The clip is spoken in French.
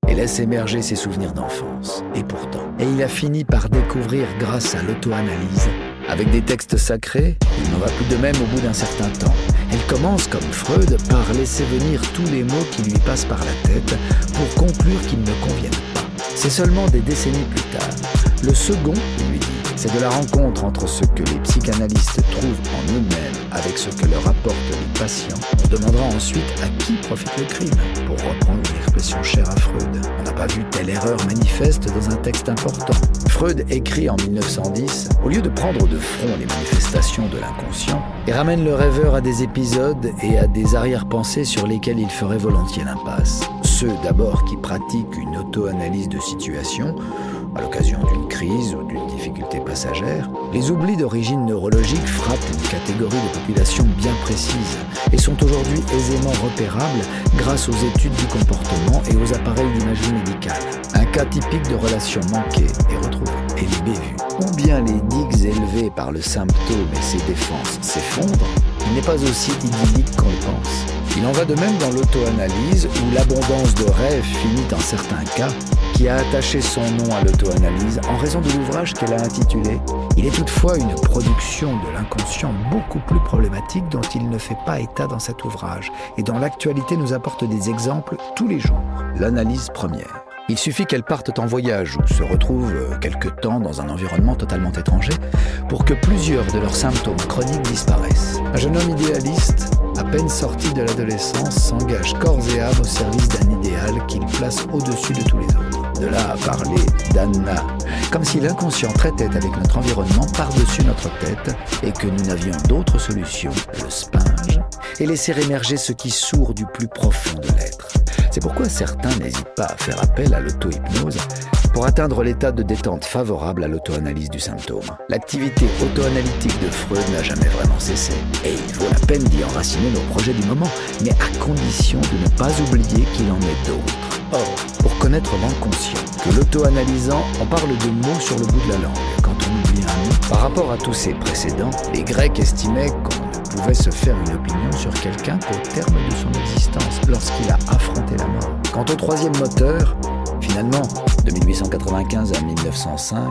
Et laisse émerger ses souvenirs d'enfance. Et pourtant, il a fini par découvrir grâce à l'auto-analyse. Avec des textes sacrés, il n'en va plus de même au bout d'un certain temps. Elle commence, comme Freud, par laisser venir tous les mots qui lui passent par la tête pour conclure qu'ils ne conviennent pas. C'est seulement des décennies plus tard. Le second, il lui dit, c'est de la rencontre entre ce que les psychanalystes trouvent en eux-mêmes avec ce que leur apportent les patients. On demandera ensuite à qui profite le crime, pour reprendre une expression chère à Freud. On n'a pas vu telle erreur manifeste dans un texte important. Freud écrit en 1910, au lieu de prendre de front les manifestations de l'inconscient, il ramène le rêveur à des épisodes et à des arrière-pensées sur lesquels il ferait volontiers l'impasse. Ceux d'abord qui pratiquent une auto-analyse de situation, à l'occasion d'une crise ou d'une difficulté passagère, les oublis d'origine neurologique frappent une catégorie de population bien précise et sont aujourd'hui aisément repérables grâce aux études du comportement et aux appareils d'imagerie médicale. Un cas typique de relation manquée est retrouvé, et les bévues. Ou bien les digues élevées par le symptôme et ses défenses s'effondrent, il n'est pas aussi idyllique qu'on le pense. Il en va de même dans l'auto-analyse où l'abondance de rêves finit en certains cas, qui a attaché son nom à l'auto-analyse en raison de l'ouvrage qu'elle a intitulé. Il est toutefois une production de l'inconscient beaucoup plus problématique dont il ne fait pas état dans cet ouvrage et dont l'actualité nous apporte des exemples tous les jours. L'analyse première. Il suffit qu'elle parte en voyage ou se retrouve quelque temps dans un environnement totalement étranger pour que plusieurs de leurs symptômes chroniques disparaissent. Un jeune homme idéaliste, à peine sorti de l'adolescence, s'engage corps et âme au service d'un idéal qu'il place au-dessus de tous les autres. De là à parler d'Anna, comme si l'inconscient traitait avec notre environnement par-dessus notre tête et que nous n'avions d'autre solution, le spinge, et laisser émerger ce qui sourd du plus profond de l'être. C'est pourquoi certains n'hésitent pas à faire appel à l'auto-hypnose pour atteindre l'état de détente favorable à l'auto-analyse du symptôme. L'activité auto-analytique de Freud n'a jamais vraiment cessé, et il vaut la peine d'y enraciner nos projets du moment, mais à condition de ne pas oublier qu'il en est d'autres. Or, pour connaître l'inconscient, que l'auto-analysant, on parle de mots sur le bout de la langue. Quand on oublie un mot, par rapport à tous ces précédents, les Grecs estimaient qu'on ne pouvait se faire une opinion sur quelqu'un qu'au terme de son existence, lorsqu'il a affronté la mort. Quant au troisième moteur, finalement, de 1895 à 1905,